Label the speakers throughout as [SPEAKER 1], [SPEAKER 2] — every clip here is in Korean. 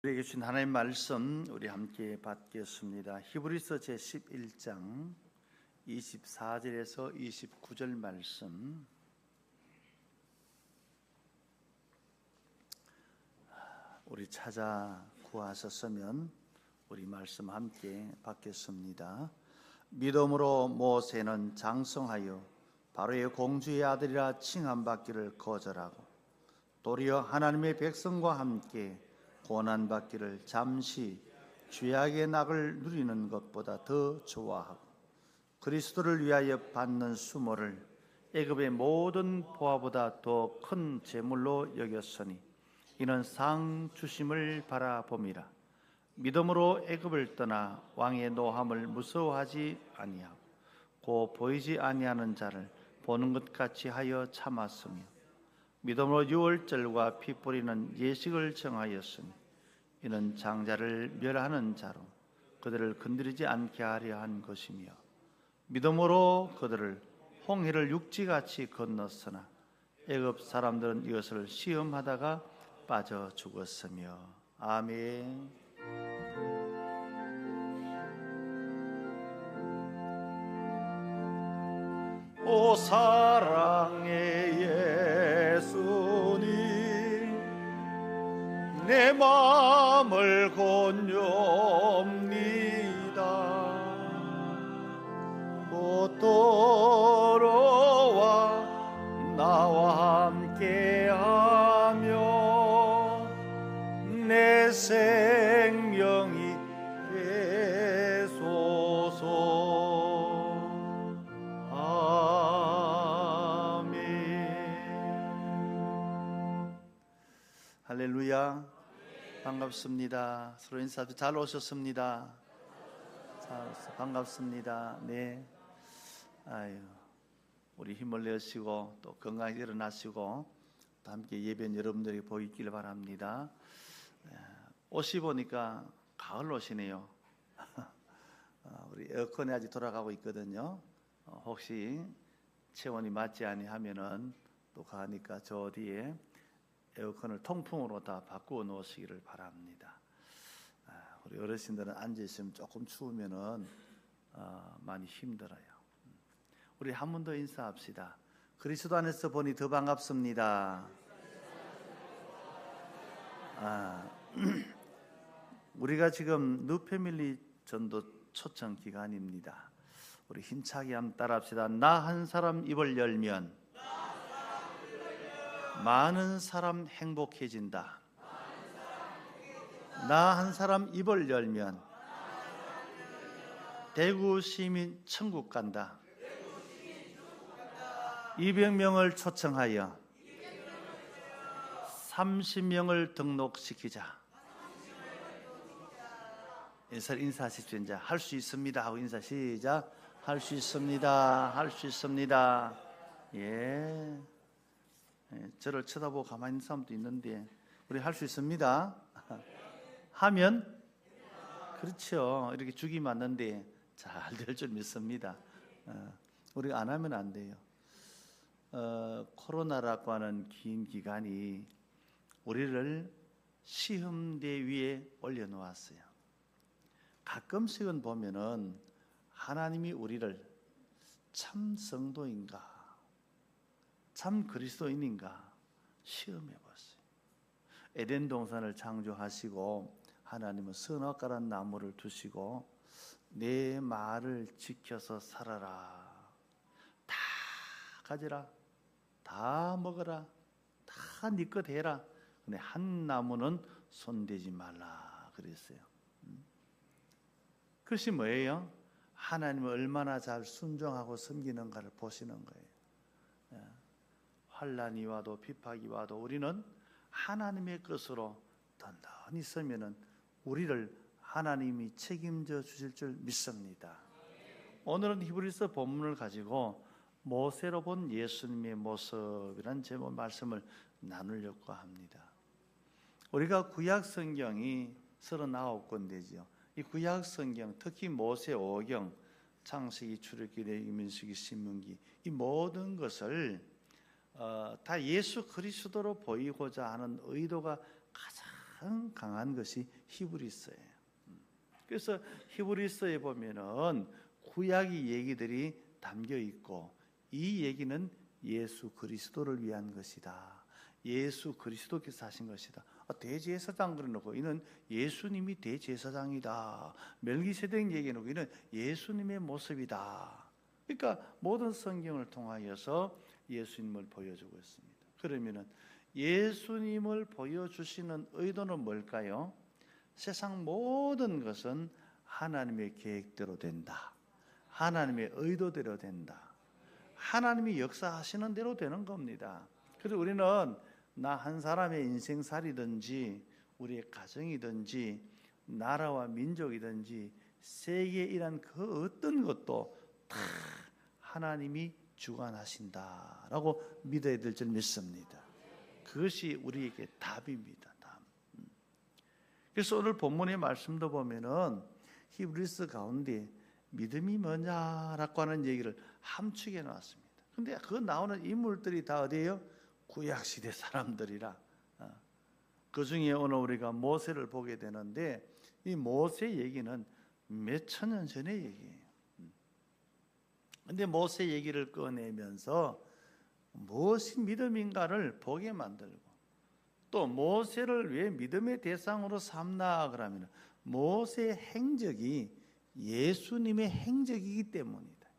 [SPEAKER 1] 우리에게 주신 하나님의 말씀 우리 함께 받겠습니다. 히브리서 제11장 24절에서 29절 말씀. 우리 찾아 구하셨으면 우리 말씀 함께 받겠습니다. 믿음으로 모세는 장성하여 바로의 공주의 아들이라 칭함받기를 거절하고 도리어 하나님의 백성과 함께 고난받기를 잠시 죄악의 낙을 누리는 것보다 더 좋아하고 그리스도를 위하여 받는 수모를 애굽의 모든 보화보다 더 큰 재물로 여겼으니 이는 상 주심을 바라봄이라. 믿음으로 애굽을 떠나 왕의 노함을 무서워하지 아니하고 고 보이지 아니하는 자를 보는 것 같이 하여 참았으며 믿음으로 유월절과 피 뿌리는 예식을 정하였으니 이는 장자를 멸하는 자로 그들을 건드리지 않게 하려 한 것이며 믿음으로 그들을 홍해를 육지같이 건넜으나 애굽 사람들은 이것을 시험하다가 빠져 죽었으며. 아멘. 오 사랑의 예수님, 내 마음을 건요옵니다. 곧 돌아와 나와 함께하며 내 생명이 되소서. 할렐루야. 반갑습니다. 서로 인사도 잘 오셨습니다. 반갑습니다. 네. 아유, 우리 힘을 내시고 또 건강히 일어나시고 또 함께 예배는 여러분들이 보이길 바랍니다. 옷이 보니까 가을 옷이네요. 우리 에어컨이 아직 돌아가고 있거든요. 혹시 체온이 맞지 아니하면은 또 가니까 저 뒤에 에어컨을 통풍으로 다 바꾸어 놓으시기를 바랍니다. 우리 어르신들은 앉으시면 조금 추우면은 많이 힘들어요. 우리 한 번 더 인사합시다. 그리스도 안에서 보니 더 반갑습니다. 우리가 지금 뉴패밀리 전도 초청 기간입니다. 우리 힘차게 한번 따라합시다. 나 한 사람 입을 열면 많은 사람 행복해진다. 나 한 사람 입을 열면 대구 시민 천국 간다. 200명을 초청하여 30명을 등록시키자. 인사하십시오. 이제 할 수 있습니다 하고 인사 시작. 할 수 있습니다. 할 수 있습니다. 예. 저를 쳐다보고 가만히 있는 사람도 있는데 우리 할 수 있습니다. 하면 그렇죠. 이렇게 죽이 맞는데 잘 될 줄 믿습니다. 우리가 안 하면 안 돼요. 코로나라고 하는 긴 기간이 우리를 시험대 위에 올려놓았어요. 가끔씩은 보면은 하나님이 우리를 참 성도인가 참 그리스도인인가 시험해 봤어요. 에덴 동산을 창조하시고 하나님은 선악과란 나무를 두시고 내 말을 지켜서 살아라. 다 가져라. 다 먹어라. 다 네 것 해라. 근데 한 나무는 손대지 말라 그랬어요. 그것이 뭐예요? 하나님을 얼마나 잘 순종하고 섬기는가를 보시는 거예요. 환난이 와도 비박이 와도 우리는 하나님의 것으로 든든히 서면은 우리를 하나님이 책임져 주실 줄 믿습니다. 오늘은 히브리서 본문을 가지고 모세로 본 예수님의 모습이라는 제목 말씀을 나누려고 합니다. 우리가 구약 성경이 39권 되죠. 이 구약 성경, 특히 모세오경, 창세기, 출애굽기, 레위기, 민수기, 신명기, 이 모든 것을 다 예수 그리스도로 보이고자 하는 의도가 가장 가장 강한 것이 히브리서예요. 그래서 히브리서에 보면은 구약의 얘기들이 담겨 있고, 이 얘기는 예수 그리스도를 위한 것이다. 예수 그리스도께서 하신 것이다. 대제사장 그래놓고 이는 예수님이 대제사장이다. 멜기세덱 얘기해놓고 이는 예수님의 모습이다. 그러니까 모든 성경을 통하여서 예수님을 보여주고 있습니다. 그러면은 예수님을 보여주시는 의도는 뭘까요? 세상 모든 것은 하나님의 계획대로 된다. 하나님의 의도대로 된다. 하나님이 역사하시는 대로 되는 겁니다. 그래서 우리는 나 한 사람의 인생살이든지 우리의 가정이든지 나라와 민족이든지 세계이란 그 어떤 것도 다 하나님이 주관하신다라고 믿어야 될 줄 믿습니다. 그것이 우리에게 답입니다. 답. 그래서 오늘 본문의 말씀도 보면은 히브리서 가운데 믿음이 뭐냐라고 하는 얘기를 함축해 놨습니다. 근데 그 나오는 인물들이 다 어디예요? 구약시대 사람들이라. 그 중에 오늘 우리가 모세를 보게 되는데, 이 모세 얘기는 몇 천 년 전의 얘기예요. 근데 모세 얘기를 꺼내면서 무엇이 믿음인가를 보게 만들고, 또 모세를 왜 믿음의 대상으로 삼나 그러면 모세의 행적이 예수님의 행적이기 때문이다.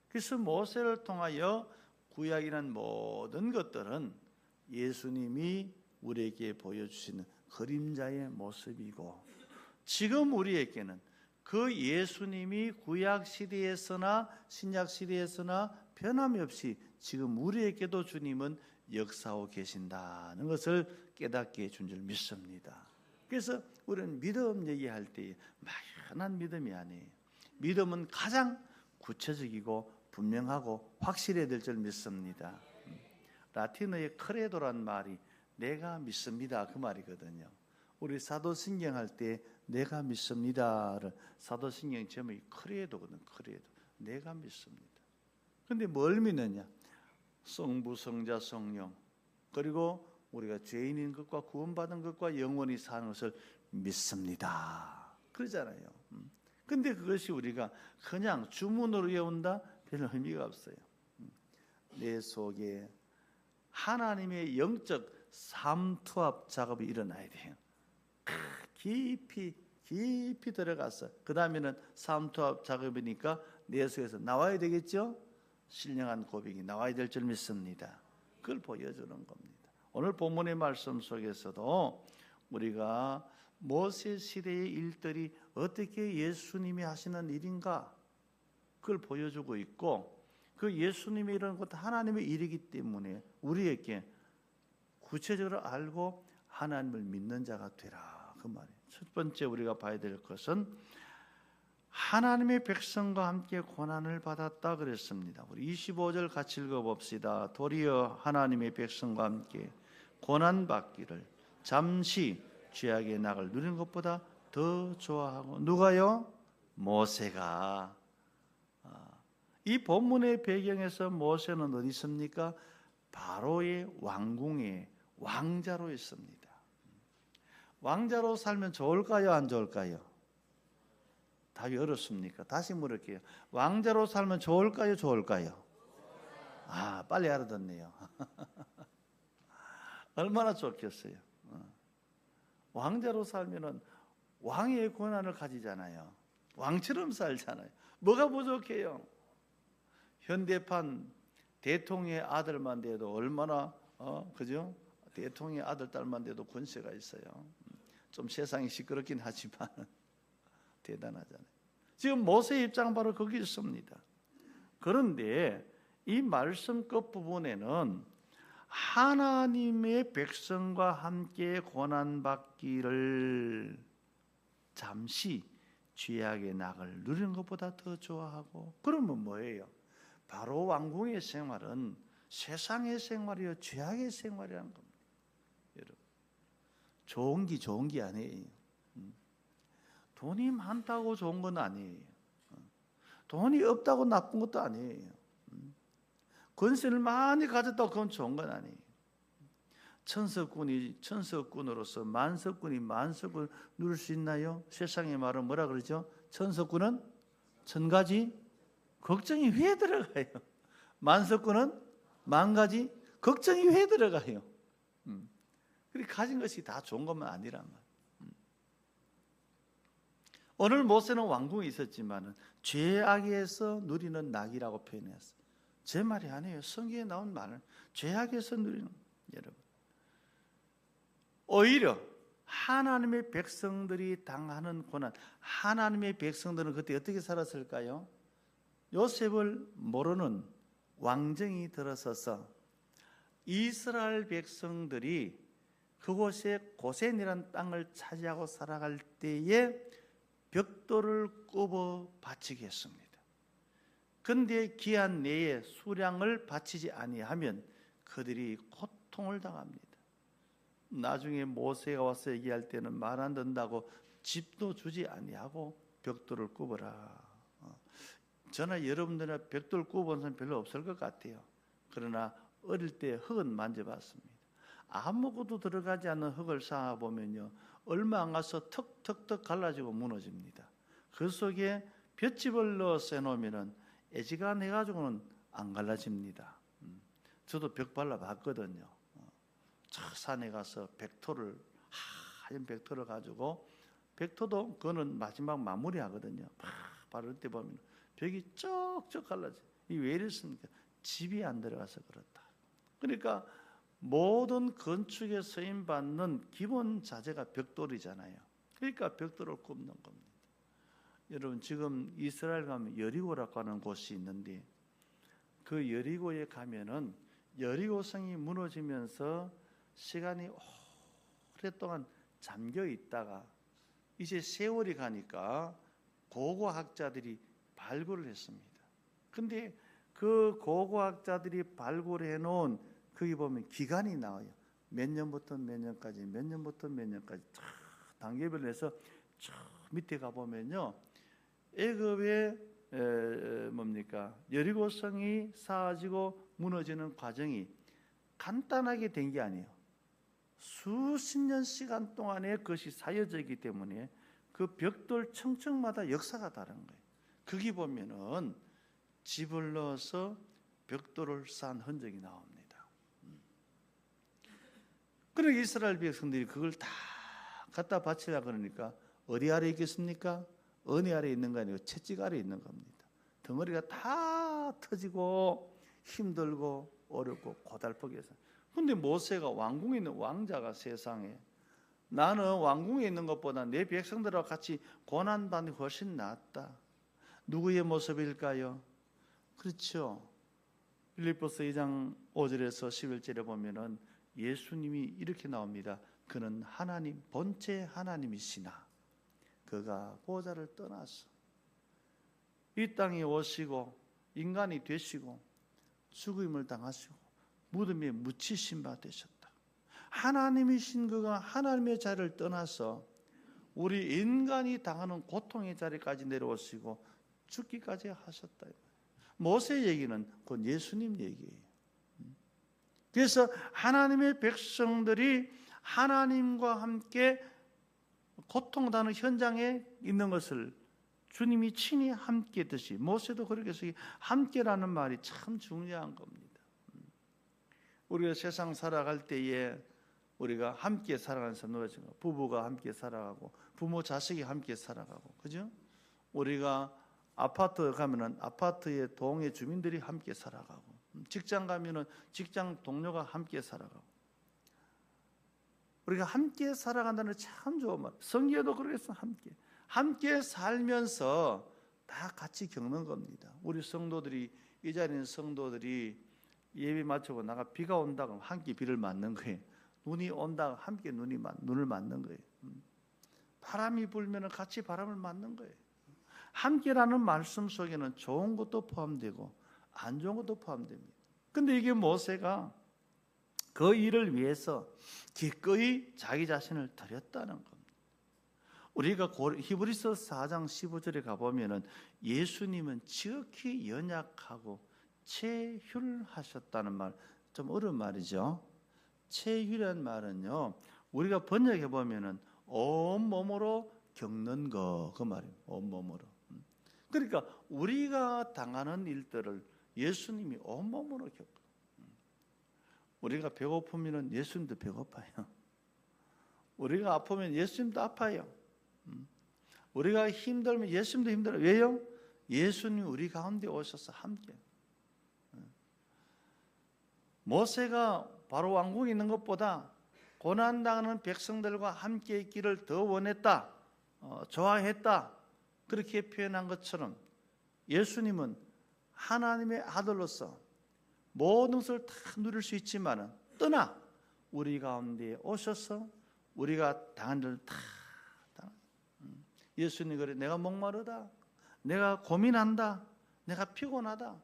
[SPEAKER 1] 그래서 모세를 통하여 구약이란 모든 것들은 예수님이 우리에게 보여주시는 그림자의 모습이고, 지금 우리에게는 그 예수님이 구약 시대에서나 신약 시대에서나 변함이 없이 지금 우리에게도 주님은 역사하고 계신다는 것을 깨닫게 해준 줄 믿습니다. 그래서 우리는 믿음 얘기할 때 막연한 믿음이 아니에요. 믿음은 가장 구체적이고 분명하고 확실해야 될 줄 믿습니다. 라틴어의 크레도란 말이 내가 믿습니다 그 말이거든요. 우리 사도신경 할 때 내가 믿습니다를 사도신경 제목이 크레도거든. 크레도. 내가 믿습니다. 근데 뭘 믿느냐? 성부, 성자, 성령, 그리고 우리가 죄인인 것과 구원받은 것과 영원히 사는 것을 믿습니다. 그러잖아요. 근데 그것이 우리가 그냥 주문으로 외운다? 별 의미가 없어요. 내 속에 하나님의 영적 삼투압 작업이 일어나야 돼요. 깊이 들어가서, 그 다음에는 삼투압 작업이니까 내 속에서 나와야 되겠죠? 신령한 고백이 나와야 될 줄 믿습니다. 그걸 보여주는 겁니다. 오늘 본문의 말씀 속에서도 우리가 모세 시대의 일들이 어떻게 예수님이 하시는 일인가 그걸 보여주고 있고, 그 예수님이 이런 것도 하나님의 일이기 때문에 우리에게 구체적으로 알고 하나님을 믿는 자가 되라 그 말이에요. 첫 번째 우리가 봐야 될 것은 하나님의 백성과 함께 고난을 받았다 그랬습니다. 우리 25절 같이 읽어봅시다. 도리어 하나님의 백성과 함께 고난받기를 잠시 죄악의 낙을 누리는 것보다 더 좋아하고, 누가요? 모세가. 이 본문의 배경에서 모세는 어디 있습니까? 바로의 왕궁에 왕자로 있습니다. 왕자로 살면 좋을까요? 안 좋을까요? 답이 어렵습니까? 다시 물을게요. 왕자로 살면 좋을까요? 좋을까요? 빨리 알아듣네요. 얼마나 좋겠어요. 왕자로 살면은 왕의 권한을 가지잖아요. 왕처럼 살잖아요. 뭐가 부족해요? 현대판 대통령의 아들만 돼도 얼마나 그죠? 대통령의 아들 딸만 돼도 권세가 있어요. 좀 세상이 시끄럽긴 하지만 대단하잖아요. 지금 모세의 입장은 바로 거기 있습니다. 그런데 이 말씀 끝부분에는 하나님의 백성과 함께 고난받기를 잠시 죄악의 낙을 누리는 것보다 더 좋아하고, 그러면 뭐예요? 바로 왕궁의 생활은 세상의 생활이요 죄악의 생활이라는 겁니다. 여러분, 좋은 게 아니에요. 돈이 많다고 좋은 건 아니에요. 돈이 없다고 나쁜 것도 아니에요. 권세를 많이 가졌다고 그건 좋은 건 아니에요. 천석군이 천석군으로서 만석군이 만석군 누릴 수 있나요? 세상의 말은 뭐라 그러죠? 천석군은 천가지 걱정이 왜 들어가요? 만석군은 만가지 걱정이 왜 들어가요? 그리고 가진 것이 다 좋은 것만 아니란 말. 오늘 모세는 왕궁에 있었지만 죄악에서 누리는 낙이라고 표현했어요. 제 말이 아니에요. 성경에 나온 말은 죄악에서 누리는, 여러분. 오히려 하나님의 백성들이 당하는 고난, 하나님의 백성들은 그때 어떻게 살았을까요? 요셉을 모르는 왕정이 들어서서 이스라엘 백성들이 그곳에 고센이라는 땅을 차지하고 살아갈 때에 벽돌을 굽어 바치게 했습니다. 그런데 기한 내에 수량을 바치지 아니하면 그들이 고통을 당합니다. 나중에 모세가 와서 얘기할 때는 말 안 듣는다고 집도 주지 아니하고 벽돌을 굽어라. 저나 여러분들이나 벽돌 굽어본 사람 별로 없을 것 같아요. 그러나 어릴 때 흙은 만져봤습니다. 아무것도 들어가지 않는 흙을 쌓아보면요, 얼마 안 가서 턱턱턱 갈라지고 무너집니다. 그 속에 볏짚을 넣어서 해놓으면 애지간해가지고는 안 갈라집니다. 저도 벽 발라봤거든요. 저 산에 가서 하얀 벽토를 가지고, 벽토도 그거는 마지막 마무리하거든요. 바를 때 보면 벽이 쩍쩍 갈라져. 이게 왜 이랬습니까? 집이 안 들어가서 그렇다. 그러니까 모든 건축에 쓰임받는 기본 자재가 벽돌이잖아요. 그러니까 벽돌을 굽는 겁니다. 여러분, 지금 이스라엘 가면 여리고라고 하는 곳이 있는데, 그 여리고에 가면은 여리고성이 무너지면서 시간이 오랫동안 잠겨 있다가 이제 세월이 가니까 고고학자들이 발굴을 했습니다. 근데 그 고고학자들이 발굴해 놓은, 거기 보면 기간이 나와요. 몇 년부터 몇 년까지, 몇 년부터 몇 년까지 쫙 단계별로 해서 쭉 밑에 가보면요, 애굽의 여리고성이 쌓아지고 무너지는 과정이 간단하게 된 게 아니에요. 수십 년 시간 동안에 그것이 쌓여져 있기 때문에 그 벽돌 청청마다 역사가 다른 거예요. 거기 보면은 집을 넣어서 벽돌을 쌓은 흔적이 나옵니다. 그러니까 이스라엘 백성들이 그걸 다 갖다 바치려 그러니까 어디 아래 있겠습니까? 은혜 아래 있는 거 아니고 채찍 아래 있는 겁니다. 덩어리가 다 터지고 힘들고 어렵고 고달프게 해서. 근데 모세가 왕궁에 있는 왕자가, 세상에 나는 왕궁에 있는 것보다 내 백성들하고 같이 고난받는 게 훨씬 낫다. 누구의 모습일까요? 그렇죠. 빌립보서 2장 5절에서 11절에 보면은 예수님이 이렇게 나옵니다. 그는 하나님, 본체 하나님이시나 그가 보좌를 떠나서 이 땅에 오시고 인간이 되시고 죽음을 당하시고 무덤에 묻히신 바 되셨다. 하나님이신 그가 하나님의 자리를 떠나서 우리 인간이 당하는 고통의 자리까지 내려오시고 죽기까지 하셨다. 모세 얘기는 곧 예수님 얘기예요. 그래서 하나님의 백성들이 하나님과 함께 고통당하는 현장에 있는 것을 주님이 친히 함께 했듯이, 모세도 그렇게 해서 함께라는 말이 참 중요한 겁니다. 우리가 세상 살아갈 때에 우리가 함께 살아가는 사람, 부부가 함께 살아가고 부모 자식이 함께 살아가고, 그죠? 우리가 아파트 가면은 아파트의 동의 주민들이 함께 살아가고, 직장 가면은 직장 동료가 함께 살아가고, 우리가 함께 살아간다는 참 좋은 말. 성경에도 그러겠어. 함께 살면서 다 같이 겪는 겁니다. 우리 성도들이, 이 자리에 있는 성도들이 예배 마치고 나가 비가 온다 그러면 함께 비를 맞는 거예요. 눈이 온다 함께 눈을 맞는 거예요. 바람이 불면 같이 바람을 맞는 거예요. 함께라는 말씀 속에는 좋은 것도 포함되고 안 좋은 것도 포함됩니다. 근데 이게 모세가 그 일을 위해서 기꺼이 자기 자신을 드렸다는 겁니다. 우리가 히브리서 4장 15절에 가보면은 예수님은 지극히 연약하고 체휼하셨다는 말, 좀 어려운 말이죠. 체휼이라는 말은요, 우리가 번역해 보면은 온몸으로 겪는 거, 그 말이에요. 온몸으로. 그러니까 우리가 당하는 일들을 예수님이 온몸으로 겪고, 우리가 배고프면 예수님도 배고파요. 우리가 아프면 예수님도 아파요. 우리가 힘들면 예수님도 힘들어요. 왜요? 예수님이 우리 가운데 오셔서 함께. 모세가 바로 왕궁에 있는 것보다 고난당하는 백성들과 함께 있기를 더 원했다, 좋아했다, 그렇게 표현한 것처럼 예수님은 하나님의 아들로서 모든 것을 다 누릴 수 있지만 떠나 우리 가운데 오셔서 우리가 당한 일을 다 예수님이 그래, 내가 목마르다, 내가 고민한다, 내가 피곤하다.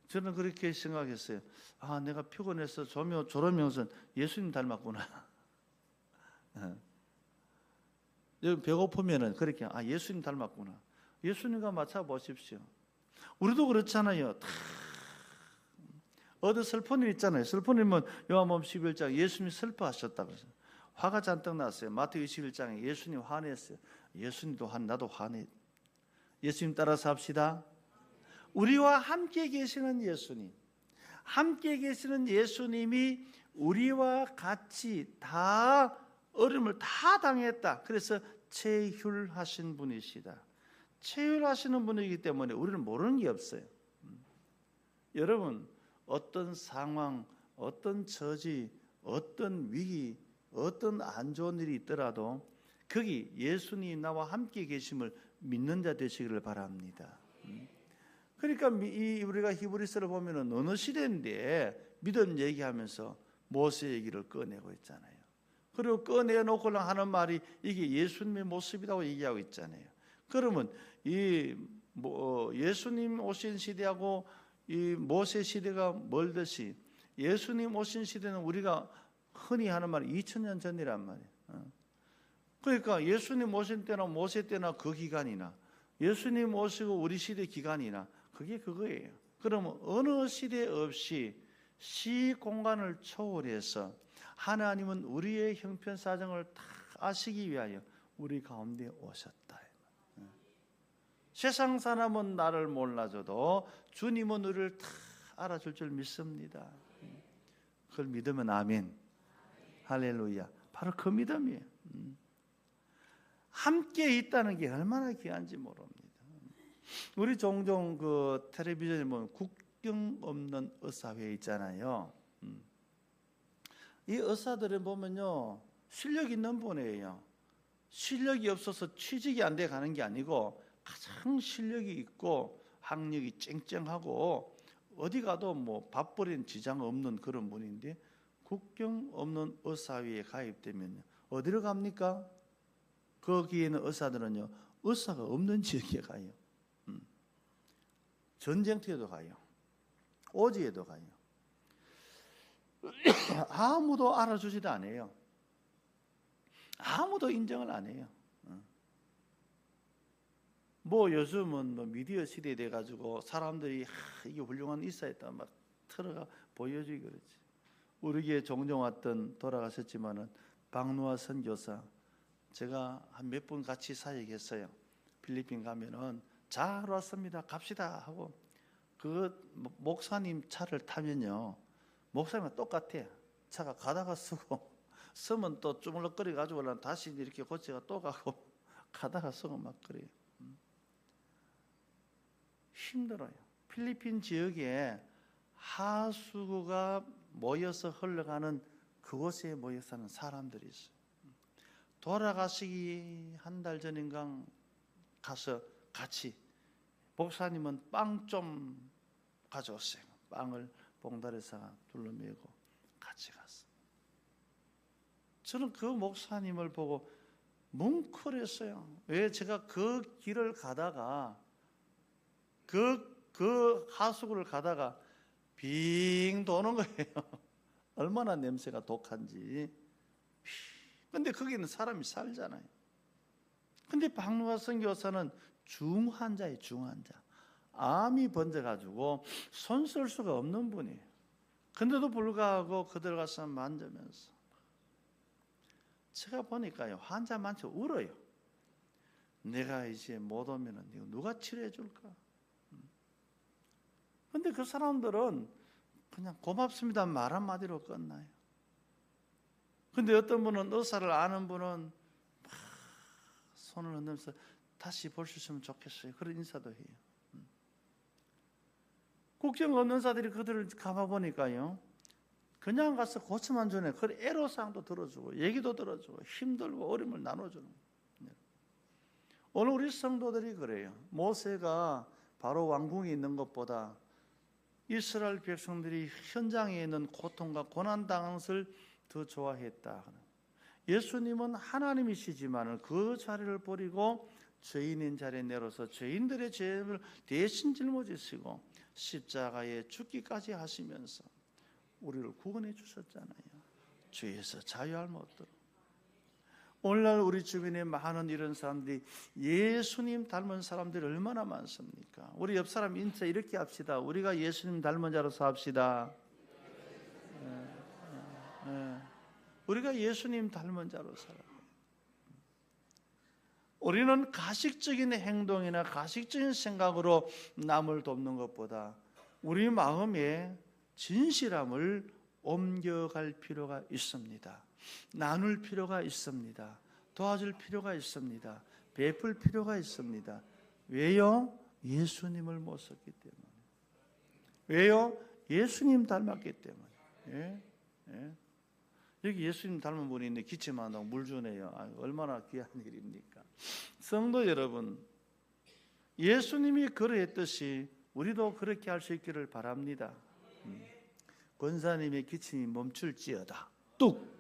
[SPEAKER 1] 저는 그렇게 생각했어요. 아, 내가 피곤해서 졸으면서 예수님 닮았구나. 배고프면은 그렇게, 아, 예수님 닮았구나. 예수님과 맞춰 보십시오. 우리도 그렇잖아요. 어디 슬픈 일 있잖아요. 슬픈 일이면 요한복음 11장 예수님이 슬퍼하셨다고 해서 화가 잔뜩 났어요. 마태복음 21장에 예수님 화냈어요. 예수님도 나도 화내. 예수님 따라서 합시다. 우리와 함께 계시는 예수님, 함께 계시는 예수님이 우리와 같이 다 어려움을 다 당했다. 그래서 체휼하신 분이시다. 체휼하시는 분이기 때문에 우리는 모르는 게 없어요. 여러분, 어떤 상황, 어떤 처지, 어떤 위기, 어떤 안 좋은 일이 있더라도 거기 예수님이 나와 함께 계심을 믿는 자 되시기를 바랍니다. 그러니까 우리가 히브리서를 보면은 어느 시대인데 믿음 얘기하면서 모세 얘기를 꺼내고 있잖아요. 그리고 꺼내놓고 하는 말이 이게 예수님의 모습이라고 얘기하고 있잖아요. 그러면 예수님 오신 시대하고 이 모세 시대가 멀듯이 예수님 오신 시대는 우리가 흔히 하는 말이 2000년 전이란 말이에요. 그러니까 예수님 오신 때나 모세 때나 그 기간이나 예수님 오시고 우리 시대 기간이나 그게 그거예요. 그러면 어느 시대 없이 시 공간을 초월해서 하나님은 우리의 형편사정을 다 아시기 위하여 우리 가운데 오셨다. 세상 사람은 나를 몰라줘도 주님은 우리를 다 알아줄 줄 믿습니다. 그걸 믿으면 아멘. 할렐루야. 바로 그 믿음이에요. 함께 있다는 게 얼마나 귀한지 모릅니다. 우리 종종 그 텔레비전에 보면 국경 없는 의사회 있잖아요. 이 의사들을 보면요, 실력 있는 분이에요. 실력이 없어서 취직이 안 돼 가는 게 아니고 가장 실력이 있고 학력이 쨍쨍하고 어디 가도 뭐 밥벌이는 지장 없는 그런 분인데 국경 없는 의사회에 가입되면 어디로 갑니까? 거기에는 의사들은요, 의사가 없는 지역에 가요. 전쟁터에도 가요. 오지에도 가요. 아무도 알아주지도 않아요. 아무도 인정을 안 해요. 뭐 요즘은 뭐 미디어 시대에 돼 가지고 사람들이 이게 훌륭한 의사였다 막 틀어가 보여주기 그렇지. 우리 교회 종종 왔던 돌아가셨지만은 박노아 선교사, 제가 한 몇 번 같이 사역했어요. 필리핀 가면은 잘 왔습니다, 갑시다 하고 그 목사님 차를 타면요, 목사님과 똑같아. 차가 가다가 쓰고 쓰면 또 주물럭거려 가지고 다시 이렇게 고치가 또 가고 가다가 쓰고 막 그래요. 힘들어요. 필리핀 지역에 하수구가 모여서 흘러가는 그곳에 모여 사는 사람들이 있어요. 돌아가시기 한 달 전인가 가서 같이, 목사님은 빵 좀 가져왔어요. 빵을 봉다리에다가 둘러매고 같이 갔어요. 저는 그 목사님을 보고 뭉클했어요. 왜? 제가 그 길을 가다가 그 하수구를 가다가 빙 도는 거예요. 얼마나 냄새가 독한지. 근데 거기는 사람이 살잖아요. 근데 박노아 선교사는 중환자예요. 중환자. 암이 번져가지고 손 쓸 수가 없는 분이에요. 근데도 불구하고 그들 가서 만지면서 제가 보니까요, 환자 많죠. 울어요. 내가 이제 못 오면은 이거 누가 치료해 줄까? 근데 그 사람들은 그냥 고맙습니다 말 한마디로 끝나요. 근데 어떤 분은, 의사를 아는 분은 막 손을 흔들면서 다시 볼 수 있으면 좋겠어요. 그런 인사도 해요. 국경 없는 자들이 그들을 가봐보니까요, 그냥 가서 고쳐만 주네. 그 애로사항도 들어주고 얘기도 들어주고 힘들고 어려움을 나눠주는 거예요. 오늘 우리 성도들이 그래요. 모세가 바로 왕궁에 있는 것보다 이스라엘 백성들이 현장에 있는 고통과 고난당한 것을 더 좋아했다. 예수님은 하나님이시지만 그 자리를 버리고 죄인인 자리에 내려서 죄인들의 죄를 대신 짊어지시고 십자가에 죽기까지 하시면서 우리를 구원해 주셨잖아요. 죄에서 자유할 수 없도록. 오늘날 우리 주변에 많은 이런 사람들이 예수님 닮은 사람들이 얼마나 많습니까? 우리 옆 사람 인사 이렇게 합시다. 우리가 예수님 닮은 자로서 합시다. 우리가 예수님 닮은 자로 살아요. 우리는 가식적인 행동이나 가식적인 생각으로 남을 돕는 것보다 우리 마음에 진실함을 옮겨갈 필요가 있습니다. 나눌 필요가 있습니다. 도와줄 필요가 있습니다. 베풀 필요가 있습니다. 왜요? 예수님을 모셨기 때문에. 왜요? 예수님 닮았기 때문에. 예? 예? 여기 예수님 닮은 분이 있는데 기침만 한다고 물 주네요. 얼마나 귀한 일입니까? 성도 여러분, 예수님이 그러했듯이 우리도 그렇게 할 수 있기를 바랍니다. 권사님의 기침이 멈출지어다. 뚝!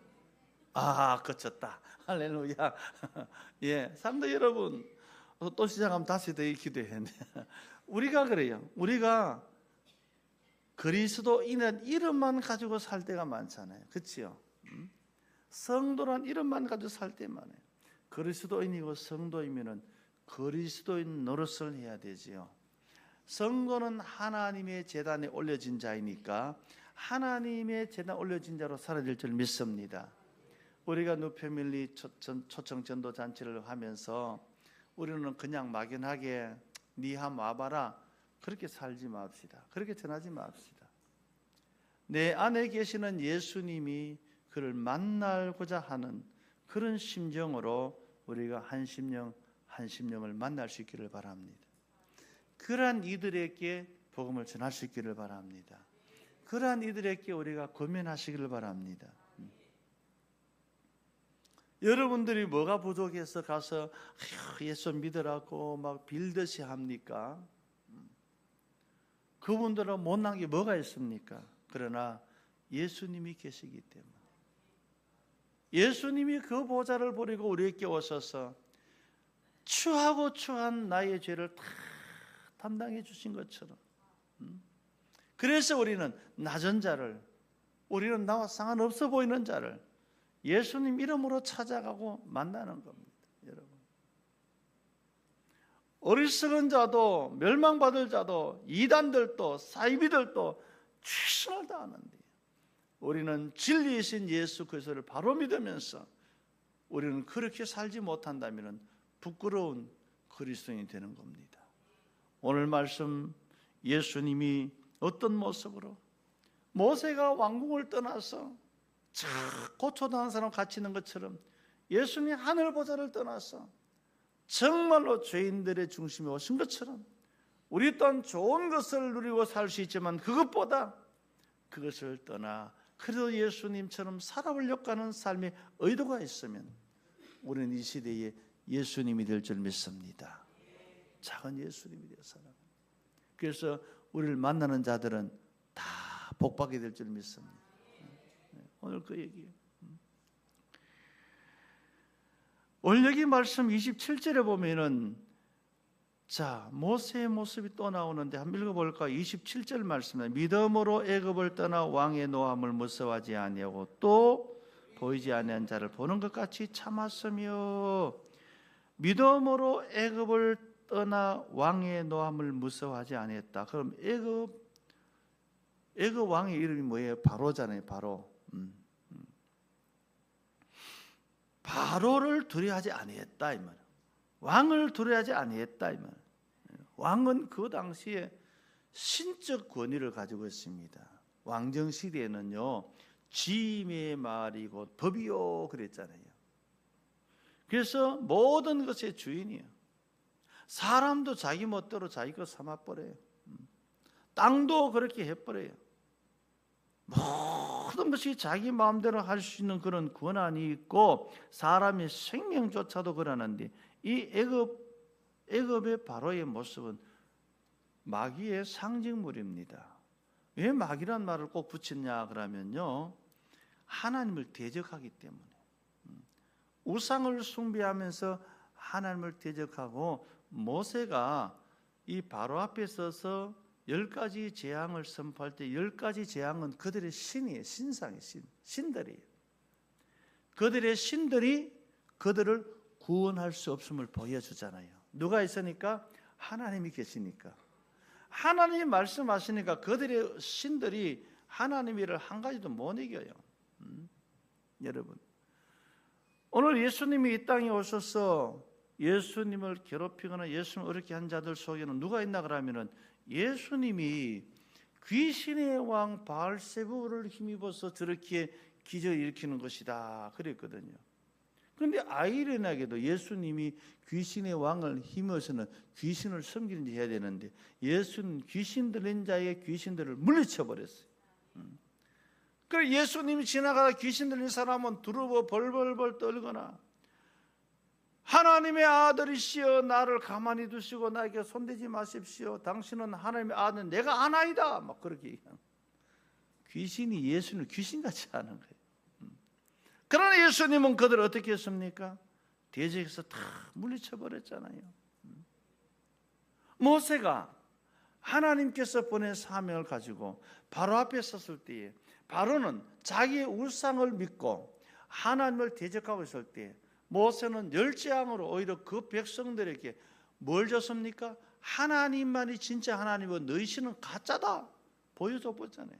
[SPEAKER 1] 그쳤다. 할렐루야. 예, 성도 여러분, 또 시작하면 다시 더 기도했네. 우리가 그래요. 우리가 그리스도인은 이름만 가지고 살 때가 많잖아요. 그렇죠? 성도란 이름만 가지고 살 때 많아요. 그리스도인이고 성도이면은 그리스도인 노릇을 해야 되지요. 성도는 하나님의 제단에 올려진 자이니까 하나님의 제단에 올려진 자로 살아야 될 줄 믿습니다. 우리가 뉴패밀리 초청 전도 잔치를 하면서 우리는 그냥 막연하게 니 한번 와봐라 그렇게 살지 맙시다. 그렇게 전하지 맙시다. 내 안에 계시는 예수님이 그를 만나고자 하는 그런 심정으로 우리가 한 심령을 만날 수 있기를 바랍니다. 그러한 이들에게 복음을 전할 수 있기를 바랍니다. 그러한 이들에게 우리가 권면하시기를 바랍니다. 여러분들이 뭐가 부족해서 가서 예수 믿으라고 막 빌듯이 합니까? 그분들은 못난 게 뭐가 있습니까? 그러나 예수님이 계시기 때문에 예수님이 그 보좌를 버리고 우리에게 오셔서 추하고 추한 나의 죄를 다 담당해 주신 것처럼 그래서 우리는 낮은 자를 우리는 나와 상관없어 보이는 자를 예수님 이름으로 찾아가고 만나는 겁니다. 여러분, 어리석은 자도 멸망받을 자도 이단들도 사이비들도 최선을 다하는데 우리는 진리이신 예수 그리스도를 바로 믿으면서 우리는 그렇게 살지 못한다면 부끄러운 그리스도인이 되는 겁니다. 오늘 말씀 예수님이 어떤 모습으로 모세가 왕궁을 떠나서 고초당한 사람 같이 있는 것처럼 예수님이 하늘 보좌를 떠나서 정말로 죄인들의 중심에 오신 것처럼 우리 또한 좋은 것을 누리고 살 수 있지만 그것보다 그것을 떠나 그래도 예수님처럼 살아보려고 하는 삶의 의도가 있으면 우리는 이 시대에 예수님이 될 줄 믿습니다. 작은 예수님이 되어 살아갑니다. 그래서 우리를 만나는 자들은 다 복받게 될 줄 믿습니다. 오늘 그 얘기예요. 오늘 여기 말씀 27절에 보면은 모세의 모습이 또 나오는데 한번 읽어볼까? 27절 말씀에 믿음으로 애굽을 떠나 왕의 노함을 무서워하지 아니하고 또 보이지 아니한 자를 보는 것 같이 참았으며 믿음으로 애굽을 떠나 왕의 노함을 무서워하지 아니했다. 그럼 애굽 애굽 왕의 이름이 뭐예요? 바로잖아요. 바로. 바로를 두려워하지 아니했다 이 말. 왕을 두려워하지 아니했다 이 말. 왕은 그 당시에 신적 권위를 가지고 있습니다. 왕정 시대에는요, 짐의 말이 곧 법이요 그랬잖아요. 그래서 모든 것의 주인이에요. 사람도 자기 멋대로 자기 것 삼아버려요. 땅도 그렇게 해버려요. 모든 것이 자기 마음대로 할 수 있는 그런 권한이 있고 사람의 생명조차도 그러는데 이 애굽의 바로의 모습은 마귀의 상징물입니다. 왜 마귀란 말을 꼭 붙였냐 그러면요, 하나님을 대적하기 때문에. 우상을 숭배하면서 하나님을 대적하고 모세가 이 바로 앞에 서서 10가지 재앙을 선포할 때 10가지 재앙은 그들의 신이에요. 신상의 신들이에요. 그들의 신들이 그들을 구원할 수 없음을 보여주잖아요. 누가 있으니까? 하나님이 계시니까. 하나님이 말씀하시니까 그들의 신들이 하나님 일을 한 가지도 못 이겨요. 여러분, 오늘 예수님이 이 땅에 오셔서 예수님을 괴롭히거나 예수님을 어렵게 한 자들 속에는 누가 있나 그러면은 예수님이 귀신의 왕 바알세부를 힘입어서 저렇게 기적을 일으키는 것이다 그랬거든요. 그런데 아이러니하게도 예수님이 귀신의 왕을 힘입어서는 귀신을 섬기는 해야 되는데 예수는 귀신 들린 자의 귀신들을 물리쳐 버렸어요. 그래서 예수님이 지나가다 귀신 들린 사람은 두르고 벌벌벌 떨거나 하나님의 아들이시여 나를 가만히 두시고 나에게 손대지 마십시오. 당신은 하나님의 아들 내가 아나이다. 막 그렇게 얘기하는. 귀신이 예수님을 귀신같이 하는 거예요. 그러나 예수님은 그들을 어떻게 했습니까? 대적해서 다 물리쳐버렸잖아요. 모세가 하나님께서 보낸 사명을 가지고 바로 앞에 섰을 때에 바로는 자기의 우상을 믿고 하나님을 대적하고 있을 때 모세는 열재앙으로 오히려 그 백성들에게 뭘 줬습니까? 하나님만이 진짜 하나님이고 너희 신은 가짜다 보여줘 보잖아요.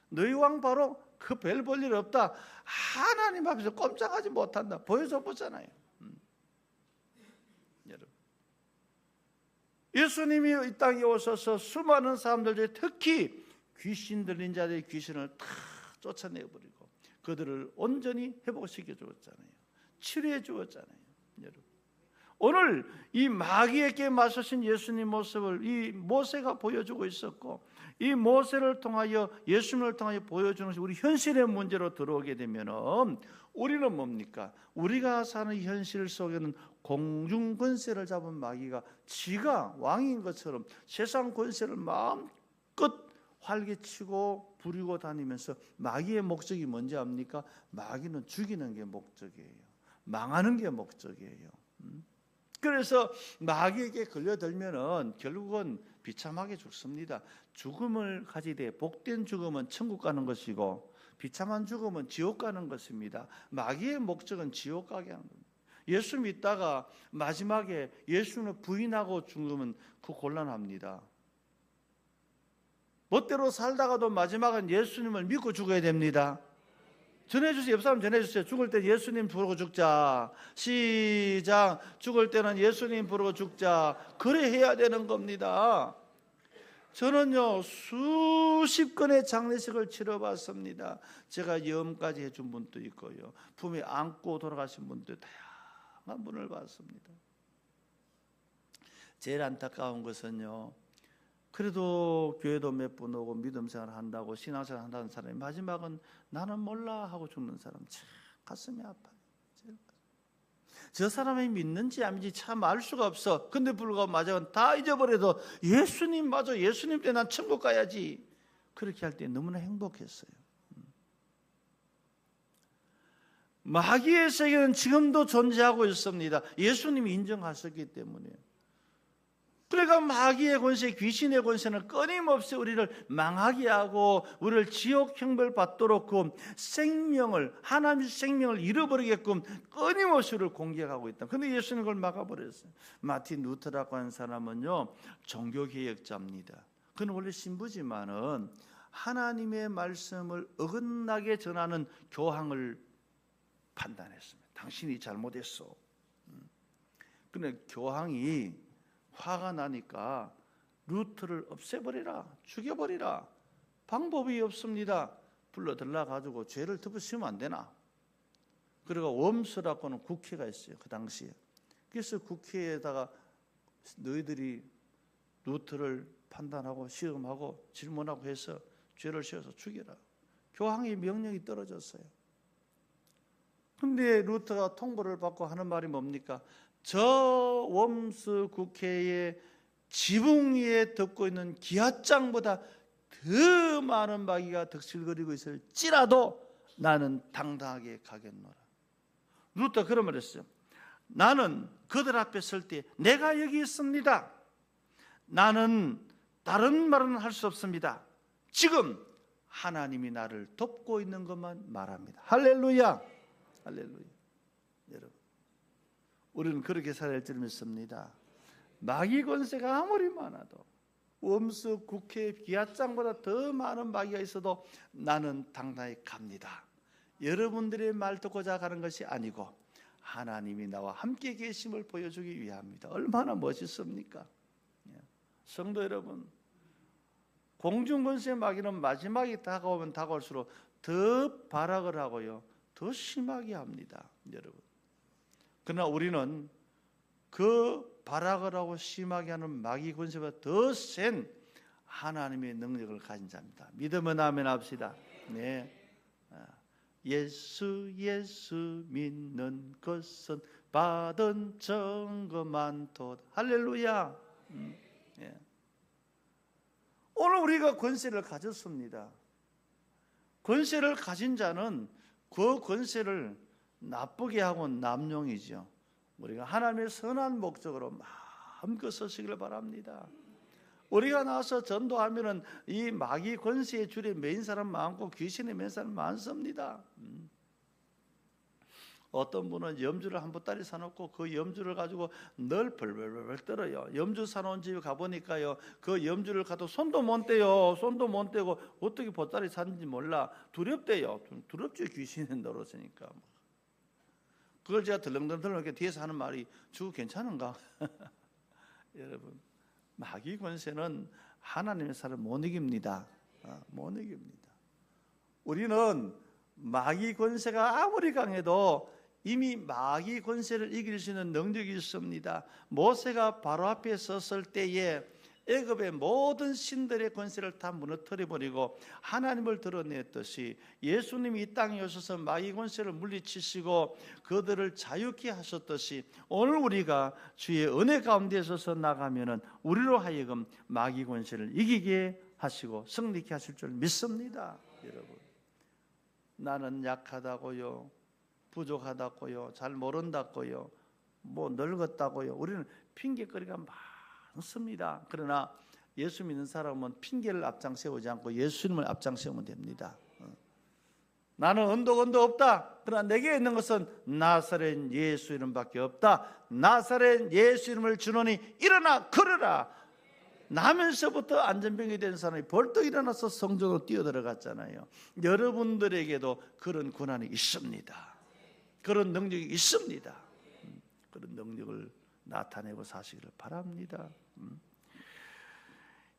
[SPEAKER 1] 너희 왕 바로 그 별 볼 일 없다. 하나님 앞에서 꼼짝하지 못한다 보여줘 보잖아요. 여러분, 예수님이 이 땅에 오셔서 수많은 사람들 중에 특히 귀신 들린 자들의 귀신을 다 쫓아내버리고 그들을 온전히 회복시켜 주었잖아요. 치료해 주었잖아요. 여러분, 오늘 이 마귀에게 맞서신 예수님 모습을 이 모세가 보여주고 있었고 이 모세를 통하여 예수님을 통하여 보여주는 것이 우리 현실의 문제로 들어오게 되면 우리는 뭡니까? 우리가 사는 현실 속에는 공중 권세를 잡은 마귀가 지가 왕인 것처럼 세상 권세를 마음껏 활개치고 부리고 다니면서 마귀의 목적이 뭔지 압니까? 마귀는 죽이는 게 목적이에요. 망하는 게 목적이에요. 그래서 마귀에게 걸려들면은 결국은 비참하게 죽습니다. 죽음을 가지되 복된 죽음은 천국 가는 것이고 비참한 죽음은 지옥 가는 것입니다. 마귀의 목적은 지옥 가게 하는 겁니다. 예수 믿다가 마지막에 예수를 부인하고 죽으면 그 곤란합니다. 멋대로 살다가도 마지막은 예수님을 믿고 죽어야 됩니다. 전해주세요. 옆 사람 전해주세요. 죽을 때 예수님 부르고 죽자. 시작. 죽을 때는 예수님 부르고 죽자. 그래 해야 되는 겁니다. 저는요 수십 건의 장례식을 치러봤습니다. 제가 염까지 해준 분도 있고요, 품에 안고 돌아가신 분도 다양한 분을 봤습니다. 제일 안타까운 것은요, 그래도 교회도 몇 분 오고 믿음 생활 한다고 신앙생활 한다는 사람이 마지막은 나는 몰라 하고 죽는 사람 참 가슴이 아파요. 저 사람이 믿는지 안 믿는지 참 알 수가 없어. 근데 불구하고 마지막은 다 잊어버려도 예수님 맞아, 예수님 때문에 난 천국 가야지, 그렇게 할 때 너무나 행복했어요. 마귀의 세계는 지금도 존재하고 있습니다. 예수님이 인정하셨기 때문에. 그러니까 마귀의 권세, 귀신의 권세는 끊임없이 우리를 망하게 하고 우리를 지옥 형벌 받도록 그 생명을, 하나님의 생명을 잃어버리게끔 끊임없이 우리를 공격하고 있다. 그런데 예수님 그걸 막아버렸어요. 마틴 루터라고 하는 사람은요 종교개혁자입니다. 그는 원래 신부지만은 하나님의 말씀을 어긋나게 전하는 교황을 판단했습니다. 당신이 잘못했어. 근데 교황이 화가 나니까 루터를 없애버리라, 죽여버리라. 방법이 없습니다. 불러들라 가지고 죄를 덮으시면 안 되나? 그리고 웜스라고는 국회가 있어요, 그 당시에. 그래서 국회에다가 너희들이 루터를 판단하고 시험하고 질문하고 해서 죄를 지어서 죽여라. 교황의 명령이 떨어졌어요. 근데 루터가 통보를 받고 하는 말이 뭡니까? 저 웜스 국회의 지붕 위에 덮고 있는 기와장보다 더 많은 마귀가 덕실거리고 있을지라도 나는 당당하게 가겠노라. 루터 그런 말을 했어요. 나는 그들 앞에 설 때 내가 여기 있습니다. 나는 다른 말은 할 수 없습니다. 지금 하나님이 나를 돕고 있는 것만 말합니다. 할렐루야. 할렐루야. 여러분, 우리는 그렇게 살아야 할 줄 믿습니다. 마귀 권세가 아무리 많아도, 웜스 국회 기와장보다 더 많은 마귀가 있어도 나는 당당히 갑니다. 여러분들의 말 듣고자 가는 것이 아니고 하나님이 나와 함께 계심을 보여주기 위함입니다. 얼마나 멋있습니까? 성도 여러분, 공중권세 마귀는 마지막이 다가오면 다가올수록 더 발악을 하고요, 더 심하게 합니다, 여러분. 그러나 우리는 그 발악을 하고 심하게 하는 마귀 권세보다 더 센 하나님의 능력을 가진 자입니다. 믿으면 아멘 합시다. 네. 예수 믿는 것은 받은 증거만 도다. 할렐루야. 예. 오늘 우리가 권세를 가졌습니다. 권세를 가진 자는 그 권세를 나쁘게 하고 남용이죠. 우리가 하나님의 선한 목적으로 마음껏 쓰시기를 바랍니다. 우리가 나와서 전도하면은 이 마귀 권세의 줄에 매인 사람 많고 귀신에 매인 사람 많습니다. 어떤 분은 염주를 한 보따리 사놓고 그 염주를 가지고 늘 벌벌벌 떨어요. 염주 사놓은 집에 가보니까요, 그 염주를 가도 손도 못 떼요. 손도 못 떼고 어떻게 보따리 샀는지 몰라. 두렵대요. 두렵죠, 귀신이 노릇으니까. 그걸 제가 덜렁덜렁 이렇게 뒤에서 하는 말이, 주고 괜찮은가? 여러분, 마귀 권세는 하나님의 사람을 못 이깁니다. 못 이깁니다. 우리는 마귀 권세가 아무리 강해도 이미 마귀 권세를 이길 수 있는 능력이 있습니다. 모세가 바로 앞에 섰을 때에 애굽의 모든 신들의 권세를 다 무너뜨려버리고 하나님을 드러냈듯이 예수님이 이 땅에 오셔서 마귀 권세를 물리치시고 그들을 자유케 하셨듯이 오늘 우리가 주의 은혜 가운데 서서 나가면은 우리로 하여금 마귀 권세를 이기게 하시고 승리케 하실 줄 믿습니다. 여러분, 나는 약하다고요, 부족하다고요, 잘 모른다고요, 뭐 늙었다고요, 우리는 핑계거리가 많습니다. 그러나 예수 믿는 사람은 핑계를 앞장세우지 않고 예수님을 앞장세우면 됩니다. 나는 언덕 없다. 그러나 내게 있는 것은 나사렛 예수 이름밖에 없다. 나사렛 예수 이름을 주노니 일어나 걸으라. 나면서부터 안전병이 된 사람이 벌떡 일어나서 성전으로 뛰어들어갔잖아요. 여러분들에게도 그런 권한이 있습니다. 그런 능력이 있습니다. 그런 능력을 나타내고 사시기를 바랍니다.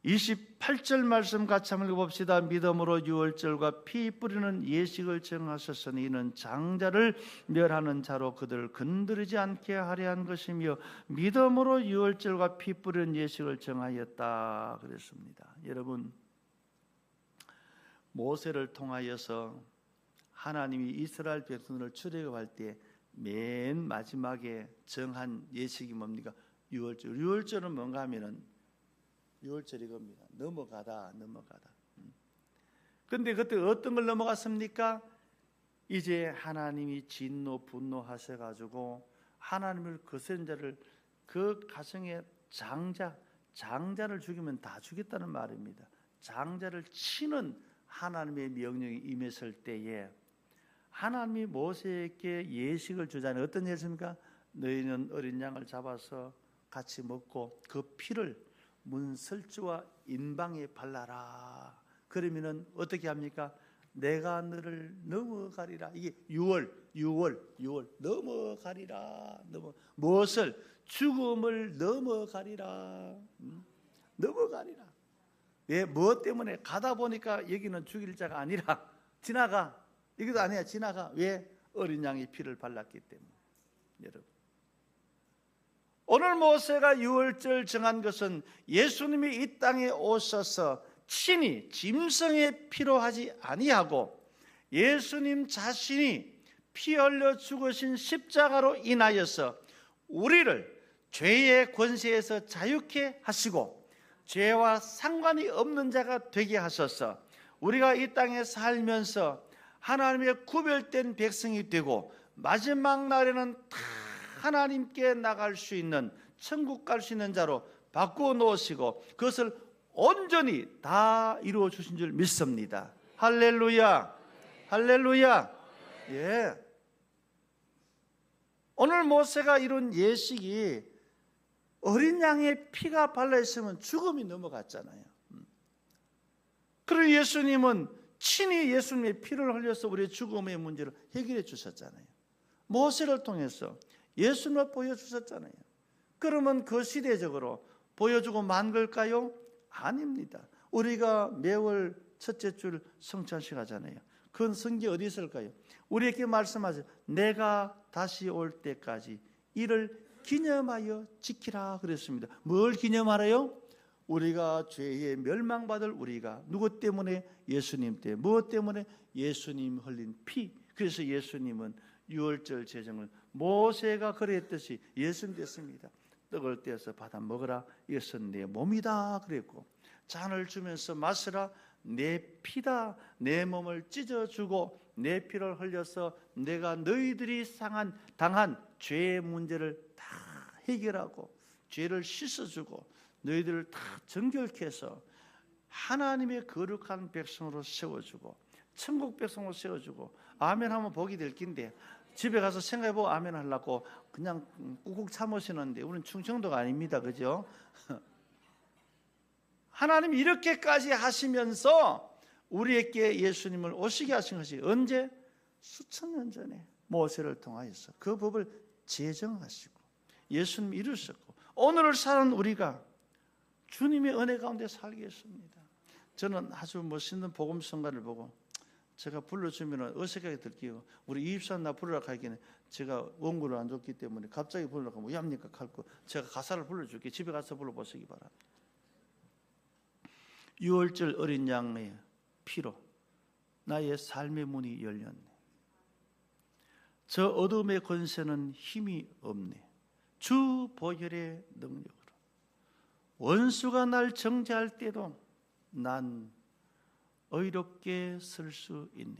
[SPEAKER 1] 28절 말씀 같이 한번 읽어봅시다. 믿음으로 유월절과 피 뿌리는 예식을 정하셨으니 이는 장자를 멸하는 자로 그들을 건드리지 않게 하려 한 것이며 믿음으로 유월절과 피 뿌리는 예식을 정하였다 그랬습니다. 여러분, 모세를 통하여서 하나님이 이스라엘 백성을 출애굽할 때 맨 마지막에 정한 예식이 뭡니까? 유월절. 유월절은 뭔가 하면은 유월절 이겁니다. 넘어가다. 그런데 그때 어떤 걸 넘어갔습니까? 이제 하나님이 진노 분노하셔가지고 하나님을 거스른 자를, 그 가정의 장자를 죽이면 다 죽였다는 말입니다. 장자를 치는 하나님의 명령이 임했을 때에 하나님이 모세에게 예식을 주자니 어떤 예식입니까? 너희는 어린 양을 잡아서 같이 먹고 그 피를 문설주와 인방에 발라라. 그러면은 어떻게 합니까? 내가 너를 넘어가리라. 이게 6월 넘어가리라. 무엇을? 죽음을 넘어가리라. 넘어가리라. 왜? 무엇 때문에? 가다 보니까 여기는 죽일 자가 아니라 지나가. 이것도 아니야. 지나가. 왜? 어린 양의 피를 발랐기 때문에. 여러분, 오늘 모세가 유월절 정한 것은 예수님이 이 땅에 오셔서 친히 짐승의 피로 하지 아니하고 예수님 자신이 피 흘려 죽으신 십자가로 인하여서 우리를 죄의 권세에서 자유케 하시고 죄와 상관이 없는 자가 되게 하셔서 우리가 이 땅에 살면서 하나님의 구별된 백성이 되고 마지막 날에는 다 하나님께 나갈 수 있는, 천국 갈 수 있는 자로 바꾸어 놓으시고 그것을 온전히 다 이루어 주신 줄 믿습니다. 할렐루야. 할렐루야. 예. 오늘 모세가 이룬 예식이 어린 양의 피가 발라 있으면 죽음이 넘어갔잖아요. 그리고 예수님은 친히 예수님의 피를 흘려서 우리의 죽음의 문제를 해결해 주셨잖아요. 모세를 통해서 예수님을 보여주셨잖아요. 그러면 그 시대적으로 보여주고 만 걸까요? 아닙니다. 우리가 매월 첫째 줄 성찬식 하잖아요. 그건 성경 어디 있을까요? 우리에게 말씀하세요. 내가 다시 올 때까지 이를 기념하여 지키라 그랬습니다. 뭘 기념하라요? 우리가 죄에 멸망받을 우리가 누구 때문에? 예수님 때문에. 무엇 때문에? 예수님 흘린 피. 그래서 예수님은 유월절 제정을 모세가 그랬듯이 예수님 됐습니다. 떡을 떼어서 받아 먹으라. 이것은 내 몸이다 그랬고, 잔을 주면서 마시라. 내 피다. 내 몸을 찢어주고 내 피를 흘려서 내가 너희들이 당한 죄의 문제를 다 해결하고 죄를 씻어주고 너희들을 다 정결케 해서 하나님의 거룩한 백성으로 세워주고 천국 백성으로 세워주고 아멘 하면 복이 될 긴데 집에 가서 생각해보고 아멘 하려고 그냥 꾹꾹 참으시는데 우리는 충청도가 아닙니다. 그죠? 하나님이 이렇게까지 하시면서 우리에게 예수님을 오시게 하신 것이 언제? 수천 년 전에 모세를 통하여서 그 법을 제정하시고 예수님이 이루셨고 오늘을 사는 우리가 주님의 은혜 가운데 살겠습니다. 저는 아주 멋있는 복음 성가를 보고 제가 불러주면 어색하게 들게요. 우리 이입산 나 부르라 하기에는 제가 원고를 안 줬기 때문에 갑자기 부르라고 하면 왜 합니까? 할거 제가 가사를 불러줄게. 집에 가서 불러보시기 바랍니다. 유월절 어린 양의 피로 나의 삶의 문이 열렸네. 저 어둠의 권세는 힘이 없네. 주 보혈의 능력으로 원수가 날 정죄할 때도 난 의롭게 설 수 있네.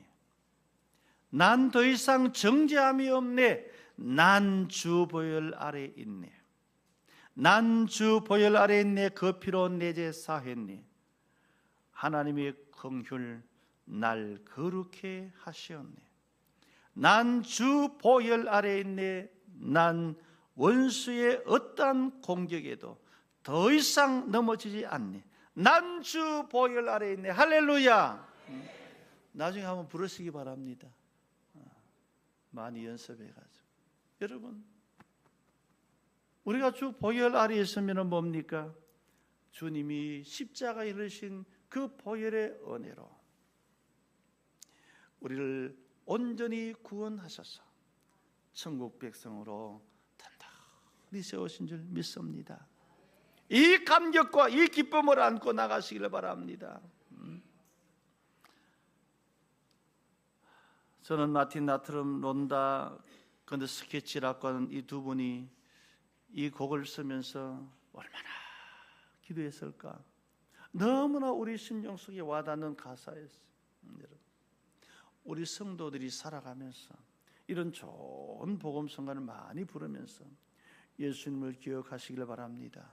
[SPEAKER 1] 난 더 이상 정죄함이 없네. 난 주 보혈 아래 있네. 난 주 보혈 아래 있네. 그 피로 내 죄 사했네. 하나님의 긍휼 날 거룩해 하시었네. 난 주 보혈 아래 있네. 난 원수의 어떠한 공격에도 더 이상 넘어지지 않네. 난 주 보혈 아래 있네. 할렐루야. 나중에 한번 부르시기 바랍니다. 많이 연습해가지고. 여러분, 우리가 주 보혈 아래 있으면 뭡니까? 주님이 십자가에 이르신 그 보혈의 은혜로 우리를 온전히 구원하셔서 천국 백성으로 단단히 세우신 줄 믿습니다. 이 감격과 이 기쁨을 안고 나가시기를 바랍니다. 저는 마틴 나트럼 론다 근데 스케치라고 하는 이 두 분이 이 곡을 쓰면서 얼마나 기도했을까. 너무나 우리 심령 속에 와닿는 가사였어요. 여러분, 우리 성도들이 살아가면서 이런 좋은 복음 성가를 많이 부르면서 예수님을 기억하시길 바랍니다.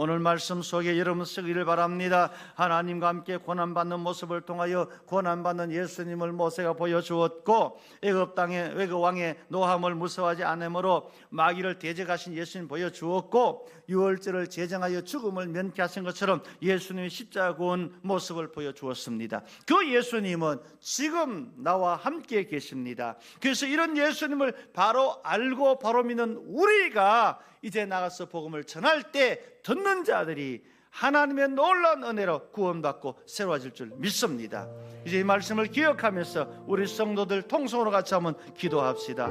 [SPEAKER 1] 오늘 말씀 속에 여러분 쓰기를 바랍니다. 하나님과 함께 고난받는 모습을 통하여 고난받는 예수님을 모세가 보여주었고, 애굽 왕의 노함을 무서워하지 않으므로 마귀를 대적하신 예수님 보여주었고, 유월절을 제정하여 죽음을 면케하신 것처럼 예수님이 십자가 구원 모습을 보여주었습니다. 그 예수님은 지금 나와 함께 계십니다. 그래서 이런 예수님을 바로 알고 바로 믿는 우리가 이제 나가서 복음을 전할 때 듣는 자들이 하나님의 놀라운 은혜로 구원받고 새로워질 줄 믿습니다. 이제 이 말씀을 기억하면서 우리 성도들 통성으로 같이 한번 기도합시다.